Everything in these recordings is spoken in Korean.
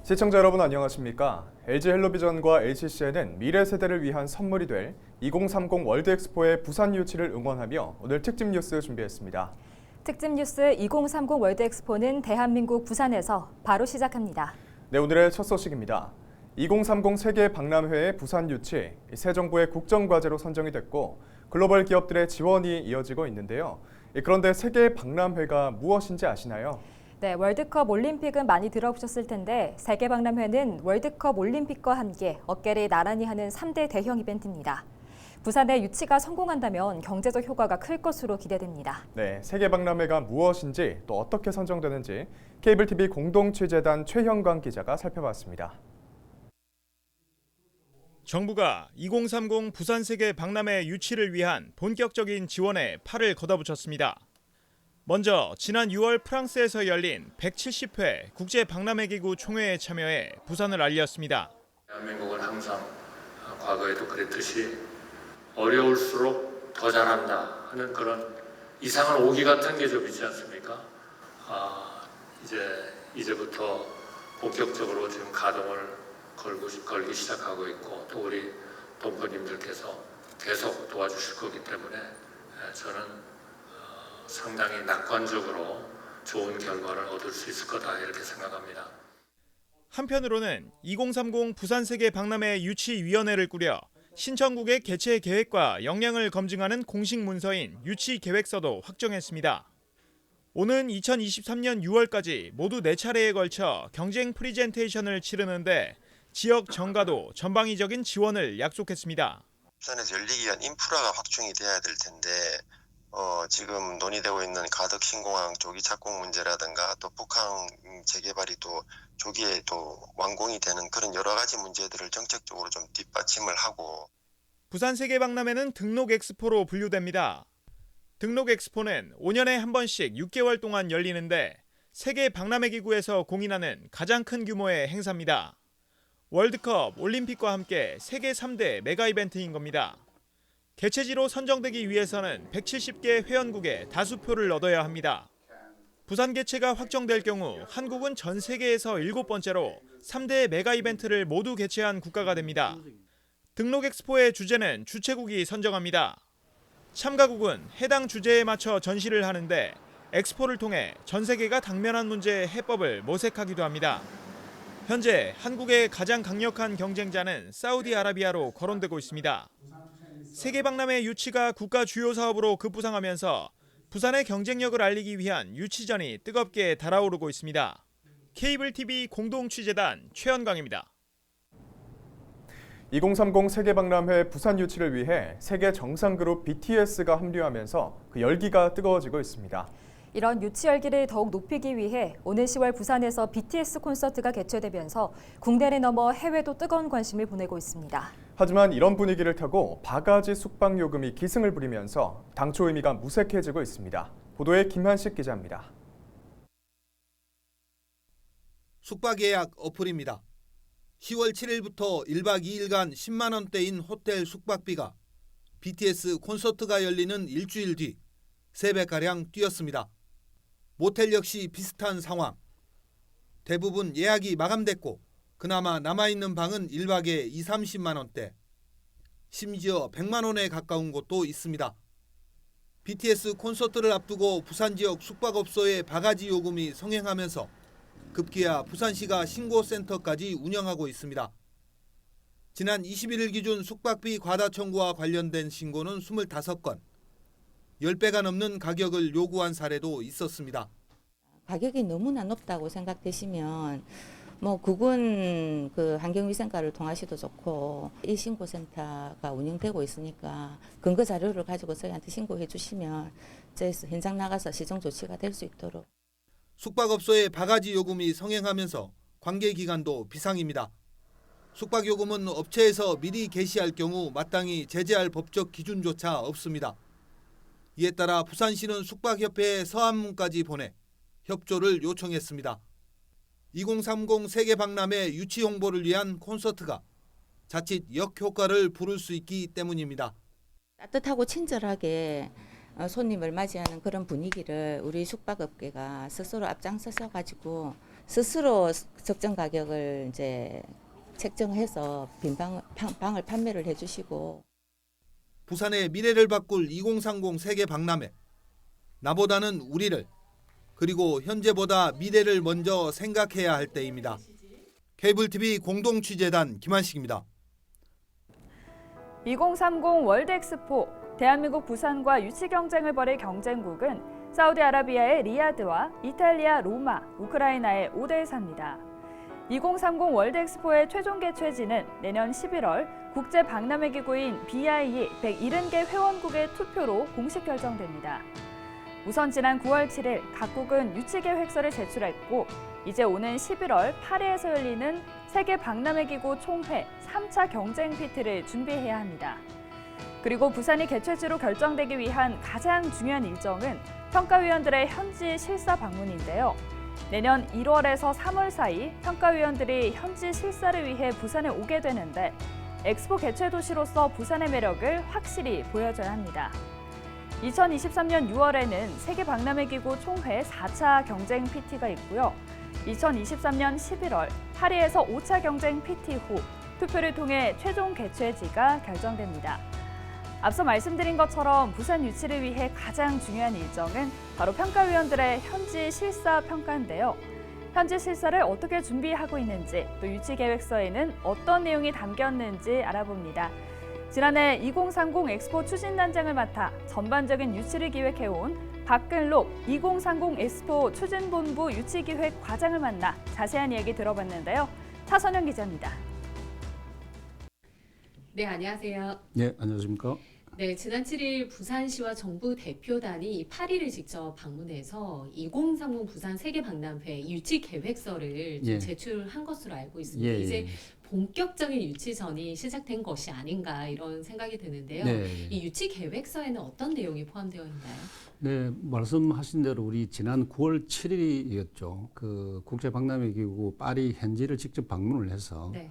시청자 여러분 안녕하십니까? LG 헬로비전과 HCN은 미래 세대를 위한 선물이 될 2030 월드 엑스포의 부산 유치를 응원하며 오늘 특집 뉴스 준비했습니다. 특집 뉴스 2030 월드 엑스포는 대한민국 부산에서 바로 시작합니다. 네, 오늘의 첫 소식입니다. 2030 세계 박람회의 부산 유치, 새 정부의 국정과제로 선정이 됐고 글로벌 기업들의 지원이 이어지고 있는데요. 그런데 세계 박람회가 무엇인지 아시나요? 네, 월드컵 올림픽은 많이 들어보셨을 텐데 세계박람회는 월드컵 올림픽과 함께 어깨를 나란히 하는 3대 대형 이벤트입니다. 부산의 유치가 성공한다면 경제적 효과가 클 것으로 기대됩니다. 네, 세계박람회가 무엇인지 또 어떻게 선정되는지 케이블TV 공동취재단 최형광 기자가 살펴봤습니다. 정부가 2030 부산 세계 박람회 유치를 위한 본격적인 지원에 팔을 걷어붙였습니다. 먼저 지난 6월 프랑스에서 열린 170회 국제박람회기구 총회에 참여해 부산을 알렸습니다. 대한민국은 항상 과거에도 그랬듯이 어려울수록 더 잘한다 하는 그런 이상한 오기 같은 게 좀 있지 않습니까? 이제부터 본격적으로 지금 가동을 걸기 시작하고 있고 또 우리 동포님들께서 계속 도와주실 거기 때문에 저는 상당히 낙관적으로 좋은 결과를 얻을 수 있을 거다 이렇게 생각합니다. 한편으로는 2030 부산 세계 박람회 유치위원회를 꾸려 신청국의 개최 계획과 역량을 검증하는 공식 문서인 유치 계획서도 확정했습니다. 오는 2023년 6월까지 모두 4차례에 걸쳐 경쟁 프리젠테이션을 치르는데 지역 정가도 전방위적인 지원을 약속했습니다. 부산에서 열리기 위한 인프라가 확충이 돼야 될 텐데 지금 논의되고 있는 가덕 신공항 조기 착공 문제라든가 또 북항 재개발이 또 조기에 또 완공이 되는 그런 여러 가지 문제들을 정책적으로 좀 뒷받침을 하고. 부산 세계박람회는 등록 엑스포로 분류됩니다. 등록 엑스포는 5년에 한 번씩 6개월 동안 열리는데 세계 박람회 기구에서 공인하는 가장 큰 규모의 행사입니다. 월드컵, 올림픽과 함께 세계 3대 메가 이벤트인 겁니다. 개최지로 선정되기 위해서는 170개 회원국의 다수표를 얻어야 합니다. 부산 개최가 확정될 경우 한국은 전 세계에서 7번째로 3대 메가 이벤트를 모두 개최한 국가가 됩니다. 등록 엑스포의 주제는 주최국이 선정합니다. 참가국은 해당 주제에 맞춰 전시를 하는데 엑스포를 통해 전 세계가 당면한 문제의 해법을 모색하기도 합니다. 현재 한국의 가장 강력한 경쟁자는 사우디아라비아로 거론되고 있습니다. 세계박람회 유치가 국가 주요 사업으로 급부상하면서 부산의 경쟁력을 알리기 위한 유치전이 뜨겁게 달아오르고 있습니다. 케이블TV 공동취재단 최현광입니다. 2030 세계박람회 부산 유치를 위해 세계 정상그룹 BTS가 합류하면서 그 열기가 뜨거워지고 있습니다. 이런 유치 열기를 더욱 높이기 위해 오는 10월 부산에서 BTS 콘서트가 개최되면서 국내를 넘어 해외도 뜨거운 관심을 보내고 있습니다. 하지만 이런 분위기를 타고 바가지 숙박 요금이 기승을 부리면서 당초 의미가 무색해지고 있습니다. 보도에 김한식 기자입니다. 숙박 예약 어플입니다. 10월 7일부터 1박 2일간 10만 원대인 호텔 숙박비가 BTS 콘서트가 열리는 일주일 뒤 3배가량 뛰었습니다. 모텔 역시 비슷한 상황. 대부분 예약이 마감됐고 그나마 남아있는 방은 1박에 20, 30만 원대. 심지어 100만 원에 가까운 곳도 있습니다. BTS 콘서트를 앞두고 부산 지역 숙박업소의 바가지 요금이 성행하면서 급기야 부산시가 신고센터까지 운영하고 있습니다. 지난 21일 기준 숙박비 과다 청구와 관련된 신고는 25건. 10배가 넘는 가격을 요구한 사례도 있었습니다. 가격이 너무나 높다고 생각되시면 국은 환경위생과를 통하셔도 좋고 이 신고센터가 운영되고 있으니까 근거 자료를 가지고 저희한테 신고해 주시면 저희서 현장 나가서 시정 조치가 될 수 있도록. 숙박업소의 바가지 요금이 성행하면서 관계 기간도 비상입니다. 숙박요금은 업체에서 미리 게시할 경우 마땅히 제재할 법적 기준조차 없습니다. 이에 따라 부산시는 숙박협회에 서한문까지 보내 협조를 요청했습니다. 2030 세계박람회 유치 홍보를 위한 콘서트가 자칫 역효과를 부를 수 있기 때문입니다. 따뜻하고 친절하게 손님을 맞이하는 그런 분위기를 우리 숙박업계가 스스로 앞장서서 가지고 스스로 적정 가격을 이제 책정해서 방을 판매를 해주시고. 부산의 미래를 바꿀 2030 세계 박람회. 나보다는 우리를, 그리고 현재보다 미래를 먼저 생각해야 할 때입니다. 케이블TV 공동취재단 김한식입니다. 2030 월드엑스포, 대한민국 부산과 유치 경쟁을 벌일 경쟁국은 사우디아라비아의 리야드와 이탈리아 로마, 우크라이나의 오데사입니다. 2030 월드엑스포의 최종 개최지는 내년 11월 국제박람회 기구인 BIE 170개 회원국의 투표로 공식 결정됩니다. 우선 지난 9월 7일 각국은 유치 계획서를 제출했고 이제 오는 11월 파리에서 열리는 세계박람회기구 총회 3차 경쟁 PT를 준비해야 합니다. 그리고 부산이 개최지로 결정되기 위한 가장 중요한 일정은 평가위원들의 현지 실사 방문인데요. 내년 1월에서 3월 사이 평가위원들이 현지 실사를 위해 부산에 오게 되는데 엑스포 개최 도시로서 부산의 매력을 확실히 보여줘야 합니다. 2023년 6월에는 세계박람회기구 총회 4차 경쟁 PT가 있고요. 2023년 11월 파리에서 5차 경쟁 PT 후 투표를 통해 최종 개최지가 결정됩니다. 앞서 말씀드린 것처럼 부산 유치를 위해 가장 중요한 일정은 바로 평가위원들의 현지 실사 평가인데요. 현지 실사를 어떻게 준비하고 있는지, 또 유치 계획서에는 어떤 내용이 담겼는지 알아봅니다. 지난해 2030 엑스포 추진단장을 맡아 전반적인 유치를 기획해온 박근록 2030 엑스포 추진본부 유치기획 과장을 만나 자세한 이야기 들어봤는데요. 차선영 기자입니다. 네, 안녕하세요. 네, 안녕하십니까? 네, 지난 7일 부산시와 정부 대표단이 파리를 직접 방문해서 2030 부산 세계박람회 유치 계획서를 좀 예. 제출한 것으로 알고 있습니다. 예, 이제 예. 본격적인 유치전이 시작된 것이 아닌가 이런 생각이 드는데요. 네. 이 유치 계획서에는 어떤 내용이 포함되어 있나요? 네, 말씀하신 대로 우리 지난 9월 7일이었죠. 그 국제박람회기구 파리 현지를 직접 방문을 해서 네.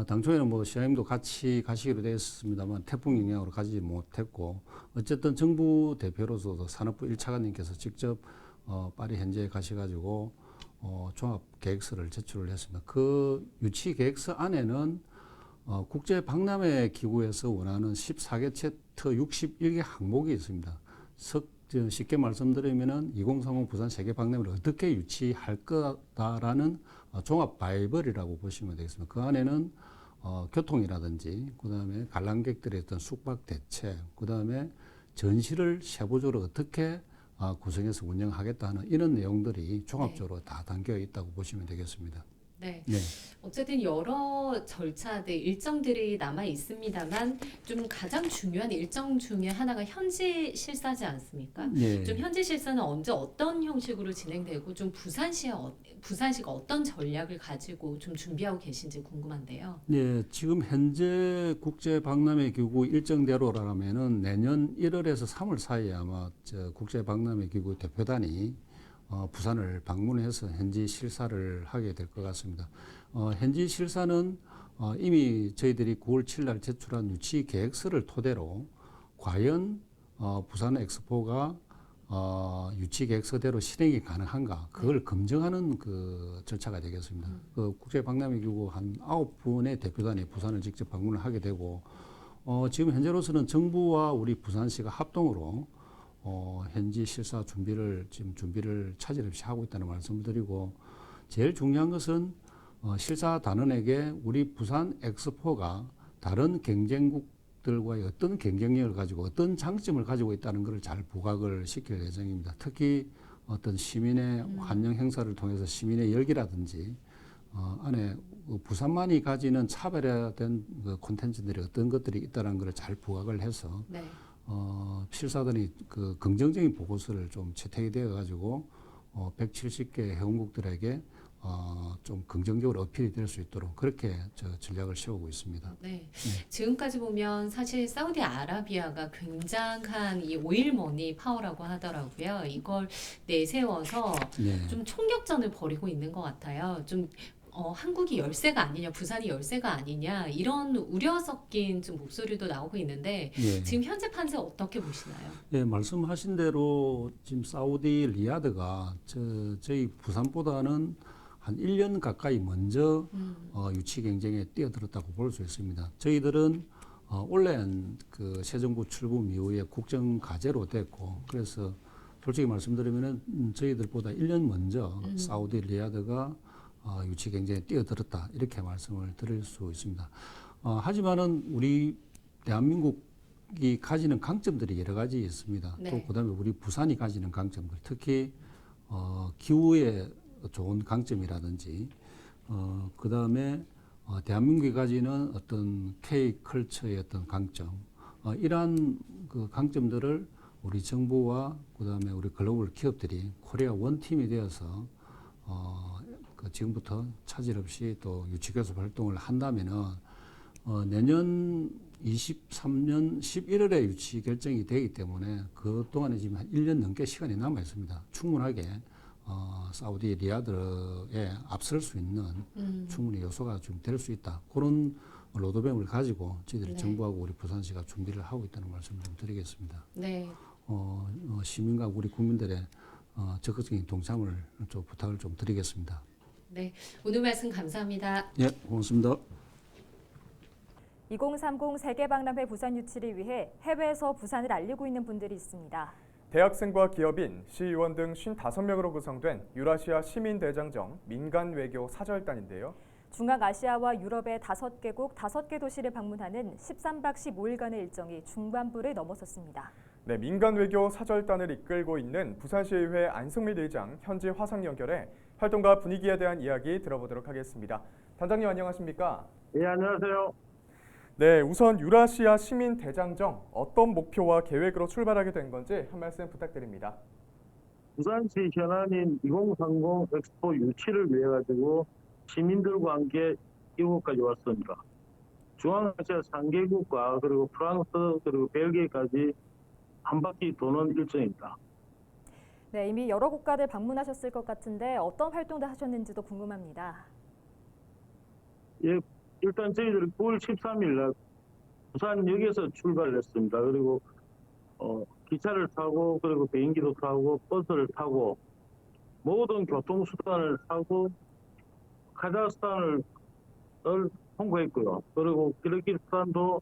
당초에는 뭐 시장님도 같이 가시기로 되어 있었습니다만 태풍 영향으로 가지 못했고 어쨌든 정부 대표로서도 산업부 1차관님께서 직접 파리 현지에 가셔가지고 종합 계획서를 제출을 했습니다. 그 유치 계획서 안에는 국제박람회 기구에서 원하는 14개 챕터 61개 항목이 있습니다. 쉽게 말씀드리면은 2030 부산 세계박람회를 어떻게 유치할 거다라는 종합 바이블이라고 보시면 되겠습니다. 그 안에는 교통이라든지 그다음에 관람객들의 어떤 숙박 대책, 그다음에 전시를 세부적으로 어떻게 구성해서 운영하겠다 하는 이런 내용들이 종합적으로 다 담겨 있다고 보시면 되겠습니다. 네. 네. 어쨌든 여러 절차들, 일정들이 남아 있습니다만 좀 가장 중요한 일정 중에 하나가 현지 실사지 않습니까? 네. 좀 현지 실사는 언제 어떤 형식으로 진행되고 좀 부산시가 어떤 전략을 가지고 좀 준비하고 계신지 궁금한데요. 네, 지금 현재 국제박람회기구 일정대로라면은 내년 1월에서 3월 사이에 아마 국제박람회기구 대표단이 부산을 방문해서 현지 실사를 하게 될 것 같습니다. 현지 실사는 이미 저희들이 9월 7일 날 제출한 유치 계획서를 토대로 과연 부산 엑스포가 유치 계획서대로 실행이 가능한가 그걸 검증하는 그 절차가 되겠습니다. 그 국제박람회기구 한 9분의 대표단이 부산을 직접 방문을 하게 되고 지금 현재로서는 정부와 우리 부산시가 합동으로 현지 실사 준비를 차질 없이 하고 있다는 말씀을 드리고 제일 중요한 것은 실사 단원에게 우리 부산 엑스포가 다른 경쟁국들과의 어떤 경쟁력을 가지고 어떤 장점을 가지고 있다는 것을 잘 부각을 시킬 예정입니다. 특히 어떤 시민의 환영 행사를 통해서 시민의 열기라든지 안에 부산만이 가지는 차별화된 그 콘텐츠들이 어떤 것들이 있다는 것을 잘 부각을 해서 네. 실사단이 그 긍정적인 보고서를 좀 채택이 되어 가지고 170개 회원국들에게 좀 긍정적으로 어필이 될 수 있도록 그렇게 전략을 세우고 있습니다. 네. 지금까지 보면 사실 사우디아라비아가 굉장한 이 오일머니 파워라고 하더라고요. 이걸 내세워서 네. 좀 총격전을 벌이고 있는 것 같아요. 좀 한국이 열세가 아니냐, 부산이 열세가 아니냐 이런 우려 섞인 좀 목소리도 나오고 있는데 예. 지금 현재 판세 어떻게 보시나요? 예, 말씀하신 대로 지금 사우디 리야드가 저희 부산보다는 한 1년 가까이 먼저 유치 경쟁에 뛰어들었다고 볼 수 있습니다. 저희들은 원래 그 새 정부 출범 이후에 국정 과제로 됐고, 그래서 솔직히 말씀드리면은 저희들보다 1년 먼저 사우디 리야드가 유치 경쟁에 뛰어들었다, 이렇게 말씀을 드릴 수 있습니다. 하지만은 우리 대한민국이 가지는 강점들이 여러 가지 있습니다. 네. 또 그다음에 우리 부산이 가지는 강점들, 특히 기후에 좋은 강점이라든지, 그다음에 대한민국이 가지는 어떤 K-컬처의 어떤 강점, 이러한 그 강점들을 우리 정부와 그다음에 우리 글로벌 기업들이 코리아 원팀이 되어서 그 지금부터 차질 없이 또 유치교섭 활동을 한다면은 내년 23년 11월에 유치 결정이 되기 때문에 그 동안에 지금 한 1년 넘게 시간이 남아 있습니다. 충분하게 사우디 리야드에 앞설 수 있는 충분히 요소가 좀 될 수 있다. 그런 로드맵을 가지고 저희들이 네. 정부하고 우리 부산시가 준비를 하고 있다는 말씀을 좀 드리겠습니다. 네. 시민과 우리 국민들의 적극적인 동참을 좀 부탁을 좀 드리겠습니다. 네. 오늘 말씀 감사합니다. 예, 고맙습니다. 2030 세계박람회 부산 유치를 위해 해외에서 부산을 알리고 있는 분들이 있습니다. 대학생과 기업인, 시의원 등 55명으로 구성된 유라시아 시민대장정 민간외교 사절단인데요. 중앙아시아와 유럽의 5개국 5개 도시를 방문하는 13박 15일간의 일정이 중반부를 넘어섰습니다. 네, 민간외교 사절단을 이끌고 있는 부산시의회 안승민 의장 현지 화상 연결해 활동과 분위기에 대한 이야기 들어보도록 하겠습니다. 단장님 안녕하십니까? 예, 안녕하세요. 네, 우선 유라시아 시민대장정 어떤 목표와 계획으로 출발하게 된 건지 한 말씀 부탁드립니다. 부산시 현안인 2030 엑스포 유치를 위해 가지고 시민들과 함께 이곳까지 왔습니다. 중앙아시아 3개국과 그리고 프랑스 그리고 벨기에까지 한 바퀴 도는 일정입니다. 네, 이미 여러 국가를 방문하셨을 것 같은데 어떤 활동도 하셨는지도 궁금합니다. 예, 일단 저희들이 9월 13일 날 부산역에서 출발했습니다. 그리고 기차를 타고 그리고 비행기도 타고 버스를 타고 모든 교통수단을 타고 카자흐스탄을 통과했고요. 그리고 키르기스탄도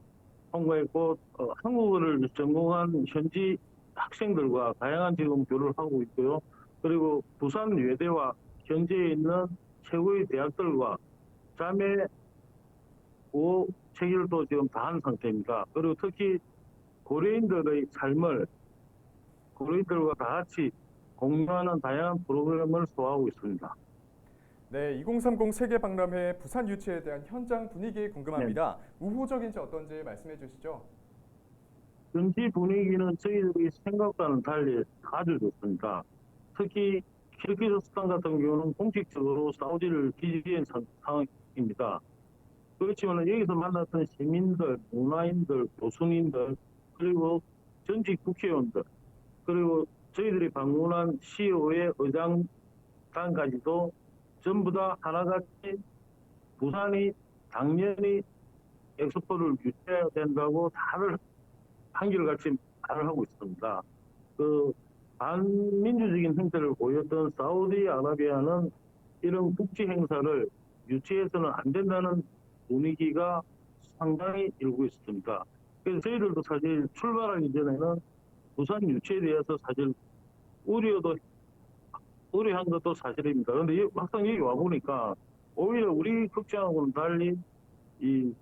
통과했고 한국어를 전공한 현지 학생들과 다양한 지금 교류를 하고 있고요. 그리고 부산 외대와 현지에 있는 최고의 대학들과 자매 고 체결도 지금 다 한 상태입니다. 그리고 특히 고려인들의 삶을 고려인들과 다 같이 공유하는 다양한 프로그램을 소화하고 있습니다. 네, 2030 세계박람회 부산 유치에 대한 현장 분위기 궁금합니다. 우호적인지 어떤지 말씀해 주시죠. 현지 분위기는 저희들이 생각과는 달리 아주 좋습니다. 특히 키르기스탄 같은 경우는 공식적으로 사우디를 지지한 상황입니다. 그렇지만 여기서 만났던 시민들, 문화인들, 교수님들, 그리고 전직 국회의원들, 그리고 저희들이 방문한 시의회 의장단까지도 전부 다 하나같이 부산이 당연히 엑스포를 유치해야 된다고 다들 한결같이 말을 하고 있습니다. 그 반민주적인 행태를 보였던 사우디아라비아는 이런 국제 행사를 유치해서는 안 된다는 분위기가 상당히 일고 있습니다. 그래서 저희들도 사실 출발하기 전에는 부산 유치에 대해서 사실 우려한 것도 사실입니다. 그런데 막상 여기 와보니까 오히려 우리 걱정하고는 달리 이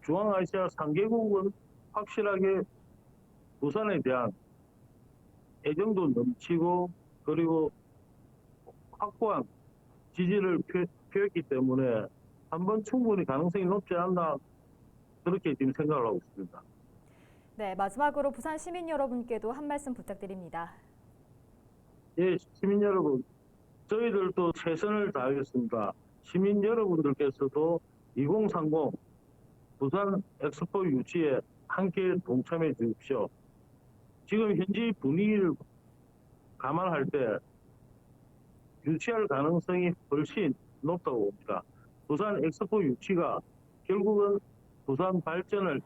중앙아시아 3개국은 확실하게 부산에 대한 애정도 넘치고 그리고 확고한 지지를 표했기 때문에 한번 충분히 가능성이 높지 않나 그렇게 지금 생각을 하고 있습니다. 네, 마지막으로 부산 시민 여러분께도 한 말씀 부탁드립니다. 예, 시민 여러분, 저희들도 최선을 다하겠습니다. 시민 여러분들께서도 2030 부산 엑스포 유치에 함께 동참해 주십시오. 지금 현지 분위기를 감안할 때 유치할 가능성이 훨씬 높다고 봅니다. 부산 엑스포 유치가 결국은 부산 발전을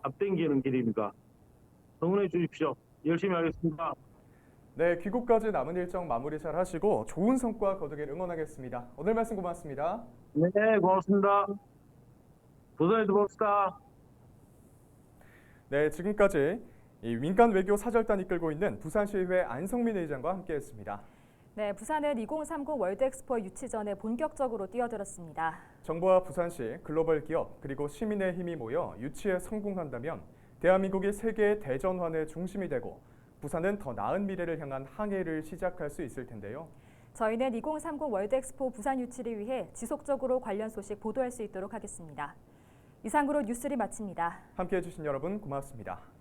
앞당기는 길입니다. 응원해 주십시오. 열심히 하겠습니다. 네, 귀국까지 남은 일정 마무리 잘 하시고 좋은 성과 거두길 응원하겠습니다. 오늘 말씀 고맙습니다. 네, 고맙습니다. 부산에도 봅시다. 네, 지금까지 이 민간 외교 사절단 이끌고 있는 부산시의회 안성민 의장과 함께했습니다. 네, 부산은 2030 월드엑스포 유치 전에 본격적으로 뛰어들었습니다. 정부와 부산시, 글로벌 기업 그리고 시민의 힘이 모여 유치에 성공한다면 대한민국이 세계의 대전환의 중심이 되고 부산은 더 나은 미래를 향한 항해를 시작할 수 있을 텐데요. 저희는 2030 월드엑스포 부산 유치를 위해 지속적으로 관련 소식 보도할 수 있도록 하겠습니다. 이상으로 뉴스를 마칩니다. 함께해 주신 여러분 고맙습니다.